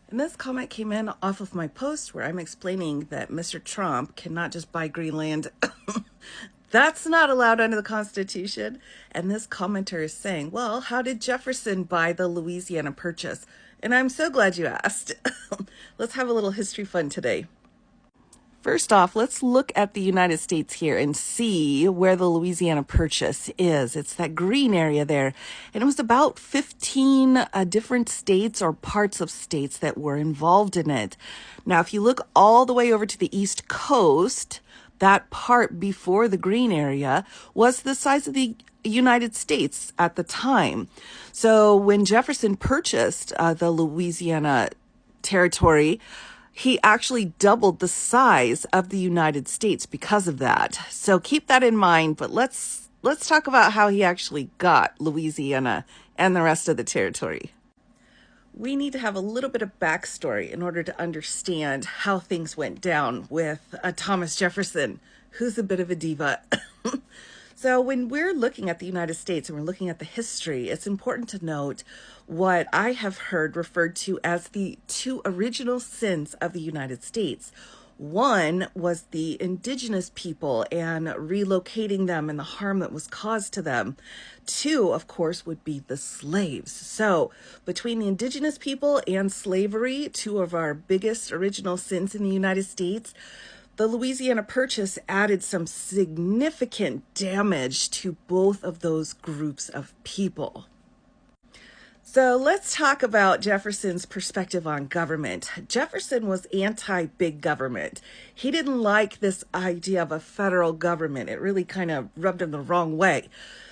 And this comment came in off of my post where I'm explaining that Mr. Trump cannot just buy Greenland. That's not allowed under the Constitution. And this commenter is saying, well, how did Jefferson buy the Louisiana Purchase? And I'm so glad you asked. Let's have a little history fun today. First off, let's look at the United States here and see where the Louisiana Purchase is. It's that green area there. And it was about 15 different states or parts of states that were involved in it. Now, if you look all the way over to the East Coast, that part before the green area was the size of the United States at the time. So when Jefferson purchased the Louisiana territory, he actually doubled the size of the United States because of that. So keep that in mind, but let's talk about how he actually got Louisiana and the rest of the territory. We need to have a little bit of backstory in order to understand how things went down with Thomas Jefferson, who's a bit of a diva. So when we're looking at the United States and we're looking at the history, it's important to note what I have heard referred to as the two original sins of the United States. One was the indigenous people and relocating them and the harm that was caused to them. Two, of course, would be the slaves. So between the indigenous people and slavery, two of our biggest original sins in the United States, the Louisiana Purchase added some significant damage to both of those groups of people. So let's talk about Jefferson's perspective on government. Jefferson was anti-big government. He didn't like this idea of a federal government. It really kind of rubbed him the wrong way.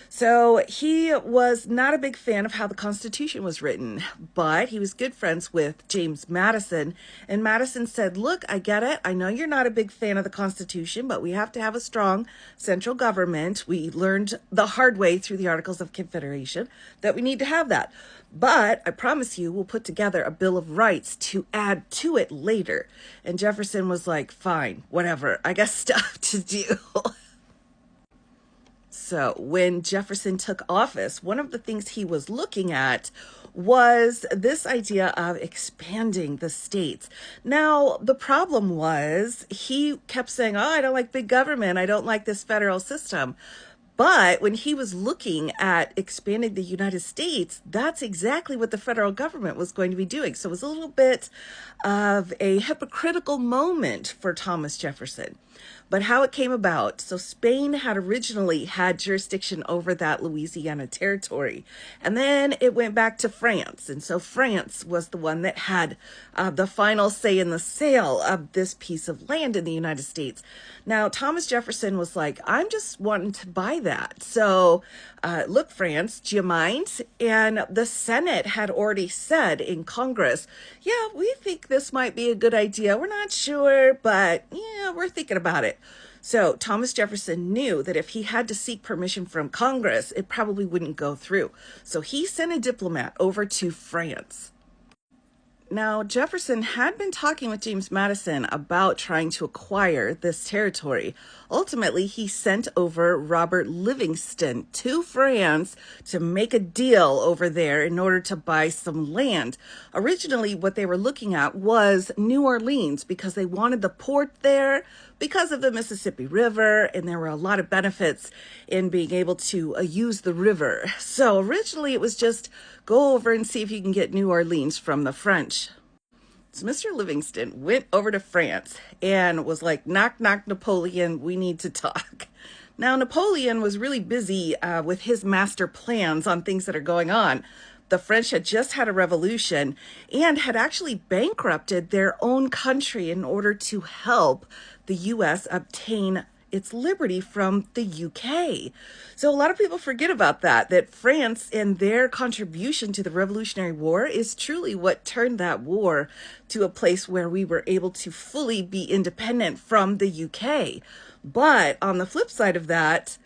So he was not a big fan of how the Constitution was written, but he was good friends with James Madison. And Madison said, look, I get it. I know you're not a big fan of the Constitution, but we have to have a strong central government. We learned the hard way through the Articles of Confederation that we need to have that. But I promise you, we'll put together a Bill of Rights to add to it later. And Jefferson was like, fine, whatever. I got stuff to do. So when Jefferson took office, one of the things he was looking at was this idea of expanding the states. Now, the problem was he kept saying, oh, I don't like big government. I don't like this federal system. But when he was looking at expanding the United States, that's exactly what the federal government was going to be doing. So it was a little bit of a hypocritical moment for Thomas Jefferson. But how it came about, so Spain had originally had jurisdiction over that Louisiana territory, and then it went back to France. And so France was the one that had the final say in the sale of this piece of land in the United States. Now, Thomas Jefferson was like, I'm just wanting to buy that. So look, France, do you mind? And the Senate had already said in Congress, yeah, we think this might be a good idea. We're not sure, but yeah, we're thinking about it. So Thomas Jefferson knew that if he had to seek permission from Congress, it probably wouldn't go through. So he sent a diplomat over to France. Now, Jefferson had been talking with James Madison about trying to acquire this territory. Ultimately, he sent over Robert Livingston to France to make a deal over there in order to buy some land. Originally, what they were looking at was New Orleans because they wanted the port there because of the Mississippi River, and there were a lot of benefits in being able to use the river. So originally, it was just go over and see if you can get New Orleans from the French. So Mr. Livingston went over to France and was like, knock, knock, Napoleon, we need to talk. Now, Napoleon was really busy with his master plans on things that are going on. The French had just had a revolution and had actually bankrupted their own country in order to help the U.S. obtain its liberty from the UK. So a lot of people forget about that France and their contribution to the Revolutionary War is truly what turned that war to a place where we were able to fully be independent from the UK. But on the flip side of that,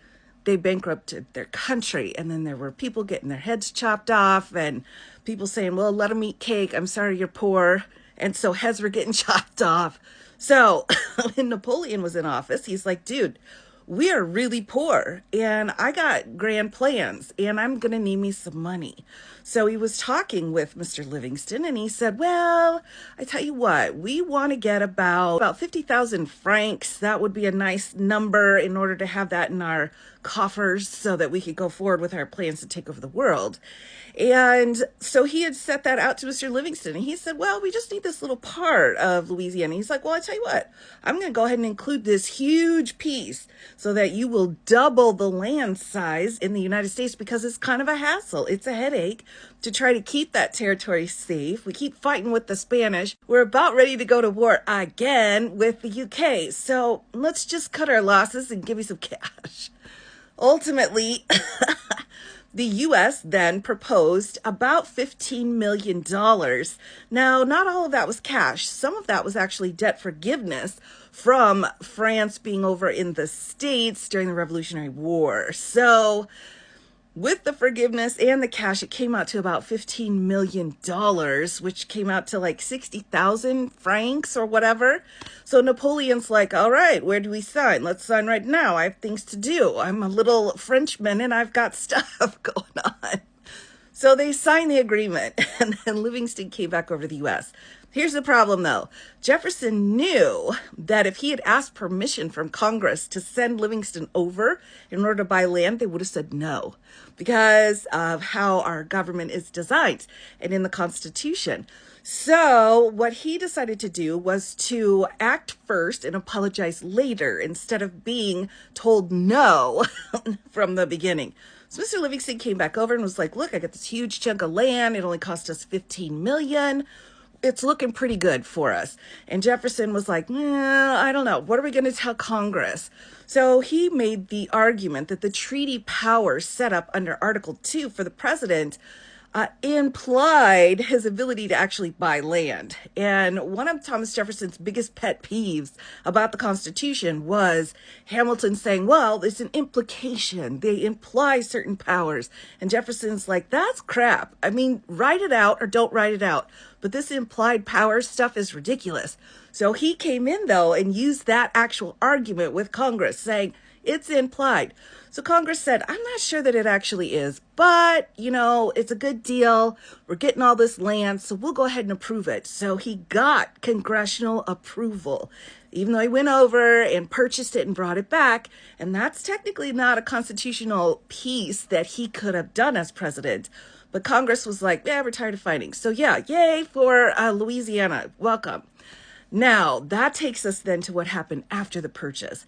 they bankrupted their country, and then there were people getting their heads chopped off and people saying, well, let them eat cake. I'm sorry you're poor. And so heads were getting chopped off. So when Napoleon was in office, he's like, dude, we are really poor and I got grand plans and I'm going to need me some money. So he was talking with Mr. Livingston and he said, well, I tell you what, we want to get about 50,000 francs. That would be a nice number in order to have that in our coffers so that we could go forward with our plans to take over the world. And so he had set that out to Mr. Livingston and he said, well, we just need this little part of Louisiana. He's like, well, I tell you what, I'm going to go ahead and include this huge piece so that you will double the land size in the United States, because it's kind of a hassle. It's a headache to try to keep that territory safe. We keep fighting with the Spanish. We're about ready to go to war again with the UK. So let's just cut our losses and give you some cash. Ultimately, the U.S. then proposed about $15 million. Now, not all of that was cash. Some of that was actually debt forgiveness from France being over in the States during the Revolutionary War. So with the forgiveness and the cash, it came out to about $15 million, which came out to like 60,000 francs or whatever. So Napoleon's like, all right, where do we sign? Let's sign right now. I have things to do. I'm a little Frenchman and I've got stuff going on. So they signed the agreement and then Livingston came back over to the U.S. Here's the problem, though. Jefferson knew that if he had asked permission from Congress to send Livingston over in order to buy land, they would have said no because of how our government is designed and in the Constitution. So what he decided to do was to act first and apologize later instead of being told no from the beginning. So Mr. Livingston came back over and was like, look, I got this huge chunk of land. It only cost us $15 million. It's looking pretty good for us. And Jefferson was like, I don't know. What are we going to tell Congress? So he made the argument that the treaty powers set up under Article 2 for the president implied his ability to actually buy land. And one of Thomas Jefferson's biggest pet peeves about the Constitution was Hamilton saying, well, there's an implication. They imply certain powers. And Jefferson's like, that's crap. I mean, write it out or don't write it out. But this implied power stuff is ridiculous. So he came in, though, and used that actual argument with Congress, saying it's implied. So Congress said, I'm not sure that it actually is, but, it's a good deal. We're getting all this land, so we'll go ahead and approve it. So he got congressional approval, even though he went over and purchased it and brought it back. And that's technically not a constitutional piece that he could have done as president. But Congress was like, yeah, we're tired of fighting. So yeah, yay for Louisiana. Welcome. Now, that takes us then to what happened after the purchase.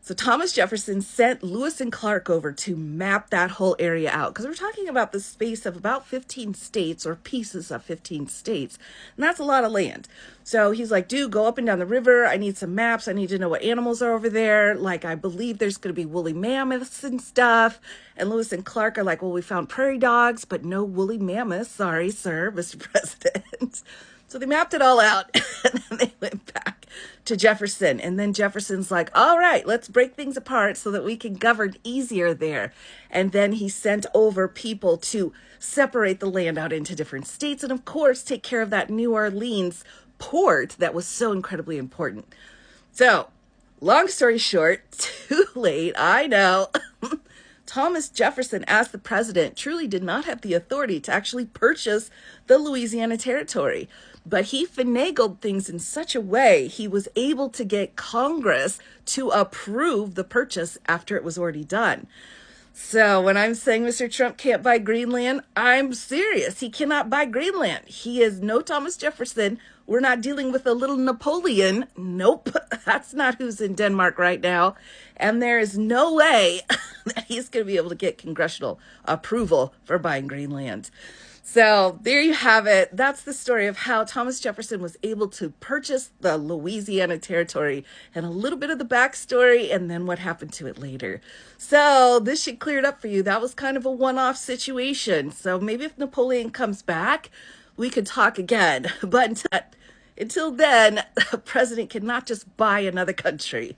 So Thomas Jefferson sent Lewis and Clark over to map that whole area out, because we're talking about the space of about 15 states or pieces of 15 states. And that's a lot of land. So he's like, dude, go up and down the river. I need some maps. I need to know what animals are over there. Like, I believe there's going to be woolly mammoths and stuff. And Lewis and Clark are like, well, we found prairie dogs, but no woolly mammoths. Sorry, sir, Mr. President. So they mapped it all out and then they went back to Jefferson. And then Jefferson's like, all right, let's break things apart so that we can govern easier there. And then he sent over people to separate the land out into different states and, of course, take care of that New Orleans port that was so incredibly important. So, long story short, too late, I know. Thomas Jefferson, as the president, truly did not have the authority to actually purchase the Louisiana Territory. But he finagled things in such a way he was able to get Congress to approve the purchase after it was already done. So when I'm saying Mr. Trump can't buy Greenland, I'm serious. He cannot buy Greenland. He is no Thomas Jefferson. We're not dealing with a little Napoleon. Nope, that's not who's in Denmark right now. And there is no way that he's going to be able to get congressional approval for buying Greenland. So there you have it. That's the story of how Thomas Jefferson was able to purchase the Louisiana Territory and a little bit of the backstory and then what happened to it later. So this should clear it up for you. That was kind of a one-off situation. So maybe if Napoleon comes back, we could talk again. But until then, a president cannot just buy another country.